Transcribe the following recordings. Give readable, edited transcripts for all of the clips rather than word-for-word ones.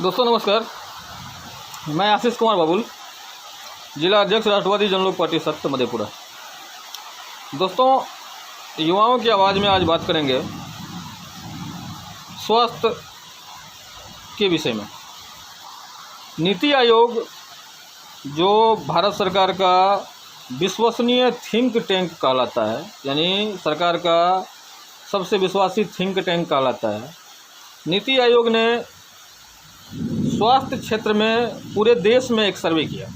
दोस्तों नमस्कार, मैं आशीष कुमार बाबुल, जिला अध्यक्ष राष्ट्रवादी जनलोक पार्टी सत्त मधेपुरा। दोस्तों, युवाओं की आवाज़ में आज बात करेंगे स्वास्थ्य के विषय में। नीति आयोग जो भारत सरकार का विश्वसनीय थिंक टैंक कहलाता है, यानी सरकार का सबसे विश्वासी थिंक टैंक कहलाता है, नीति आयोग ने स्वास्थ्य क्षेत्र में पूरे देश में एक सर्वे किया,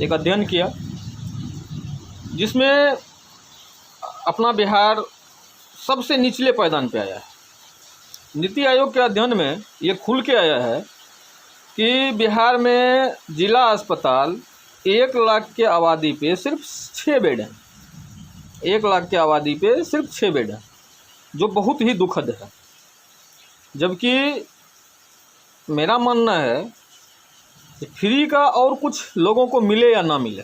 एक अध्ययन किया, जिसमें अपना बिहार सबसे निचले पायदान पे आया है। नीति आयोग के अध्ययन में ये खुल के आया है कि बिहार में जिला अस्पताल 1 लाख के आबादी पे सिर्फ 6 बेड हैं। 1 लाख के आबादी पे सिर्फ 6 बेड हैं, जो बहुत ही दुखद है। जबकि मेरा मानना है कि फ्री का और कुछ लोगों को मिले या ना मिले,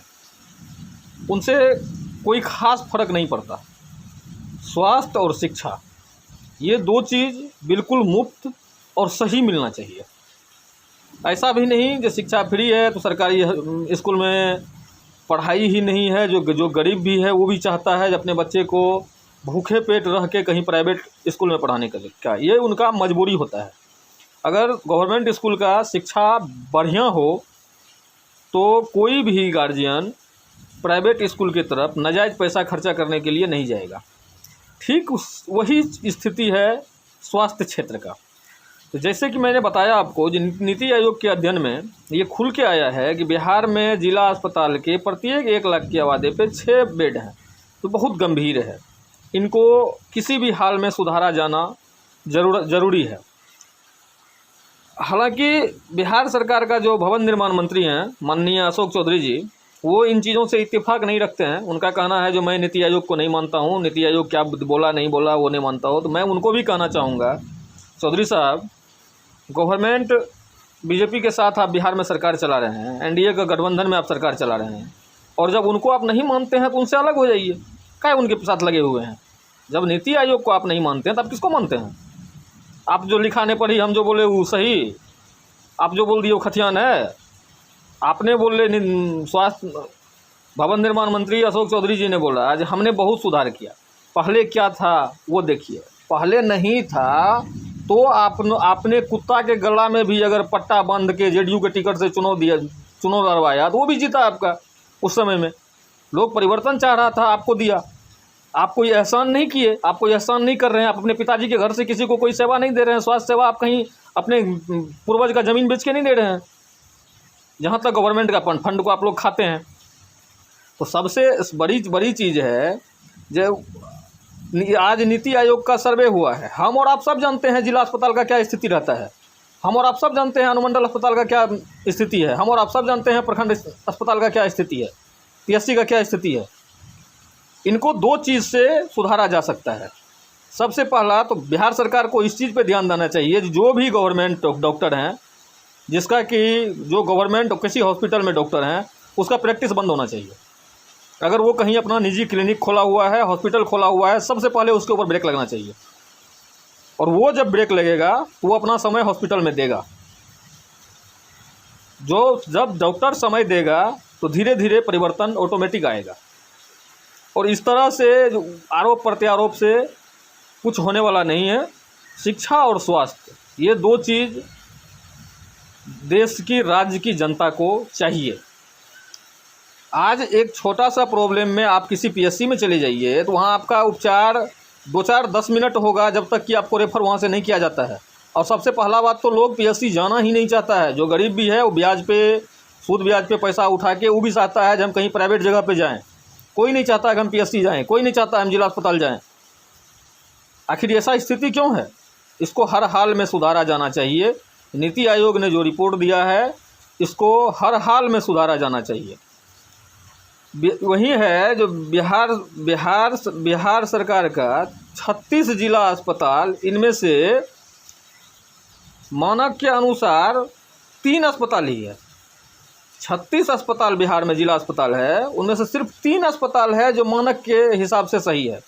उनसे कोई ख़ास फर्क नहीं पड़ता। स्वास्थ्य और शिक्षा, ये 2 चीज़ बिल्कुल मुफ्त और सही मिलना चाहिए। ऐसा भी नहीं कि शिक्षा फ्री है तो सरकारी स्कूल में पढ़ाई ही नहीं है। जो गरीब भी है वो भी चाहता है कि अपने बच्चे को भूखे पेट रह के कहीं प्राइवेट स्कूल में पढ़ाने का, क्या ये उनका मजबूरी होता है। अगर गवर्नमेंट स्कूल का शिक्षा बढ़िया हो तो कोई भी गार्जियन प्राइवेट स्कूल की तरफ नाजायज़ पैसा खर्चा करने के लिए नहीं जाएगा। ठीक वही स्थिति है स्वास्थ्य क्षेत्र का। तो जैसे कि मैंने बताया आपको, नीति आयोग के अध्ययन में ये खुल के आया है कि बिहार में जिला अस्पताल के प्रत्येक 1 लाख की आबादी पे 6 बेड हैं, तो बहुत गंभीर है। इनको किसी भी हाल में सुधारा जाना ज़रूरी है। हालांकि बिहार सरकार का जो भवन निर्माण मंत्री हैं माननीय अशोक चौधरी जी, वो इन चीज़ों से इत्तेफाक नहीं रखते हैं। उनका कहना है जो मैं नीति आयोग को नहीं मानता हूँ, नीति आयोग क्या बोला नहीं बोला वो नहीं मानता हूँ। तो मैं उनको भी कहना चाहूँगा, चौधरी साहब, गवर्नमेंट बीजेपी के साथ आप बिहार में सरकार चला रहे हैं, एनडीए का गठबंधन में आप सरकार चला रहे हैं, और जब उनको आप नहीं मानते हैं तो उनसे अलग हो जाइए। क्या उनके साथ लगे हुए हैं? जब नीति आयोग को आप नहीं मानते हैं तो आप किसको मानते हैं? आप जो लिखाने पढ़ी, हम जो बोले वो सही, आप जो बोल दिए वो खतियान है। आपने बोले स्वास्थ्य भवन निर्माण मंत्री अशोक चौधरी जी ने बोला आज हमने बहुत सुधार किया। पहले क्या था वो देखिए। पहले नहीं था तो आपने कुत्ता के गला में भी अगर पट्टा बांध के जेडीयू के टिकट से चुनाव लड़वाया तो वो भी जीता आपका। उस समय में लोग परिवर्तन चाह रहा था, आपको दिया। आप कोई एहसान नहीं किए, आप कोई एहसान नहीं कर रहे हैं। आप अपने पिताजी के घर से किसी को कोई सेवा नहीं दे रहे हैं। स्वास्थ्य सेवा आप कहीं अपने पूर्वज का ज़मीन बेच के नहीं दे रहे हैं। जहाँ तक गवर्नमेंट का फंड को आप लोग खाते हैं। तो सबसे बड़ी चीज़ है जो आज नीति आयोग का सर्वे हुआ है। हम और आप सब जानते हैं जिला अस्पताल का क्या स्थिति रहता है। हम और आप सब जानते हैं अनुमंडल अस्पताल का क्या स्थिति है। हम और आप सब जानते हैं प्रखंड अस्पताल का क्या स्थिति है, पीएचसी का क्या स्थिति है। इनको 2 चीज़ से सुधारा जा सकता है। सबसे पहला तो बिहार सरकार को इस चीज़ पे ध्यान देना चाहिए, जो भी गवर्नमेंट डॉक्टर हैं, जिसका कि जो गवर्नमेंट किसी हॉस्पिटल में डॉक्टर हैं, उसका प्रैक्टिस बंद होना चाहिए। अगर वो कहीं अपना निजी क्लिनिक खोला हुआ है, हॉस्पिटल खोला हुआ है, सबसे पहले उसके ऊपर ब्रेक लगना चाहिए। और वो जब ब्रेक लगेगा तो वो अपना समय हॉस्पिटल में देगा। जब डॉक्टर समय देगा तो धीरे धीरे परिवर्तन ऑटोमेटिक आएगा। और इस तरह से आरोप प्रत्यारोप से कुछ होने वाला नहीं है। शिक्षा और स्वास्थ्य, ये 2 चीज़ देश की, राज्य की जनता को चाहिए। आज एक छोटा सा प्रॉब्लम में आप किसी पीएचसी में चले जाइए तो वहाँ आपका उपचार 2-4-10 मिनट होगा, जब तक कि आपको रेफर वहाँ से नहीं किया जाता है। और सबसे पहला बात तो लोग पीएचसी जाना ही नहीं चाहता है। जो गरीब भी है वो सूद ब्याज पे पैसा उठा के वो भी चाहता है कि हम कहीं प्राइवेट जगह पे जाएं। कोई नहीं चाहता कि हम पीएचसी जाएं, कोई नहीं चाहता हम जिला अस्पताल जाएं। आखिर ऐसा स्थिति क्यों है? इसको हर हाल में सुधारा जाना चाहिए। नीति आयोग ने जो रिपोर्ट दिया है, इसको हर हाल में सुधारा जाना चाहिए। वही है जो बिहार सरकार का 36 जिला अस्पताल, इनमें से मानक के अनुसार 3 अस्पताल ही है। 36 अस्पताल बिहार में जिला अस्पताल है, उनमें से सिर्फ 3 अस्पताल है जो मानक के हिसाब से सही है।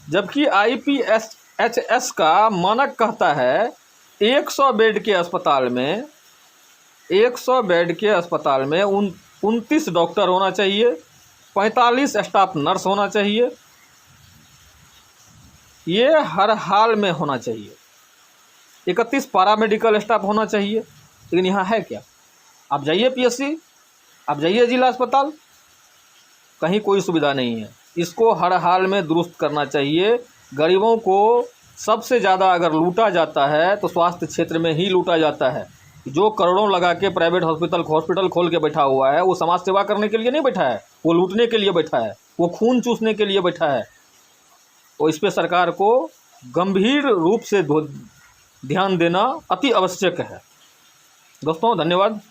जबकि IPSHS का मानक कहता है 100 बेड के अस्पताल में 100 बेड के अस्पताल में 29 डॉक्टर होना चाहिए, 45 स्टाफ नर्स होना चाहिए। ये हर हाल में होना चाहिए। 31 पैरामेडिकल स्टाफ होना चाहिए, लेकिन यहाँ है क्या? आप जाइए पीएससी, आप जाइए जिला अस्पताल, कहीं कोई सुविधा नहीं है। इसको हर हाल में दुरुस्त करना चाहिए। गरीबों को सबसे ज़्यादा अगर लूटा जाता है तो स्वास्थ्य क्षेत्र में ही लूटा जाता है। जो करोड़ों लगा के प्राइवेट हॉस्पिटल खोल के बैठा हुआ है, वो समाज सेवा करने के लिए नहीं बैठा है, वो लूटने के लिए बैठा है, वो खून चूसने के लिए बैठा है। तो इस पर सरकार को गंभीर रूप से ध्यान देना अति आवश्यक है। दोस्तों धन्यवाद।